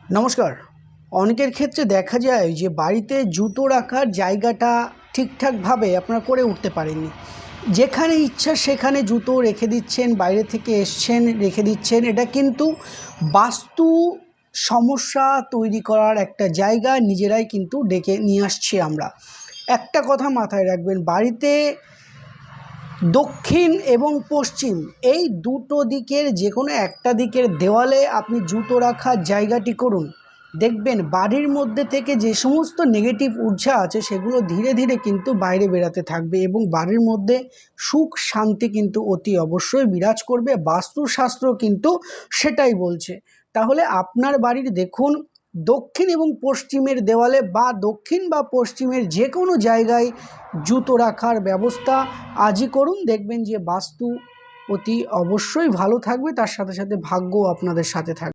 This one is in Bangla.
নমস্কার। অনেকের ক্ষেত্রে দেখা যায় যে বাড়িতে জুতো রাখার জায়গাটা ঠিকঠাকভাবে আপনারা করে উঠতে পারেননি। যেখানে ইচ্ছা সেখানে জুতো রেখে দিচ্ছেন, বাইরে থেকে এসছেন রেখে দিচ্ছেন। এটা কিন্তু বাস্তু সমস্যা তৈরি করার একটা জায়গা নিজেরাই কিন্তু ডেকে নিয়ে আসছি আমরা। একটা কথা মাথায় রাখবেন, বাড়িতে দক্ষিণ এবং পশ্চিম এই দুটো দিকের যে কোনো একটা দিকের দেওয়ালে আপনি জুতো রাখার জায়গাটি করুন। দেখবেন বাড়ির মধ্যে থেকে যে সমস্ত নেগেটিভ ঊর্জা আছে সেগুলো ধীরে ধীরে কিন্তু বাইরে বেরাতে থাকবে এবং বাড়ির মধ্যে সুখ শান্তি কিন্তু অতি অবশ্যই বিরাজ করবে। বাস্তুশাস্ত্র কিন্তু সেটাই বলছে। তাহলে আপনার বাড়ির দেখুন দক্ষিণ এবং পশ্চিমের দেওয়ালে বা দক্ষিণ বা পশ্চিমের যে কোনো জায়গায় জুতো রাখার ব্যবস্থা আজই করুন। দেখবেন যে বাস্তু অতি অবশ্যই ভালো থাকবে, তার সাথে সাথে ভাগ্য আপনাদের সাথে থাকবে।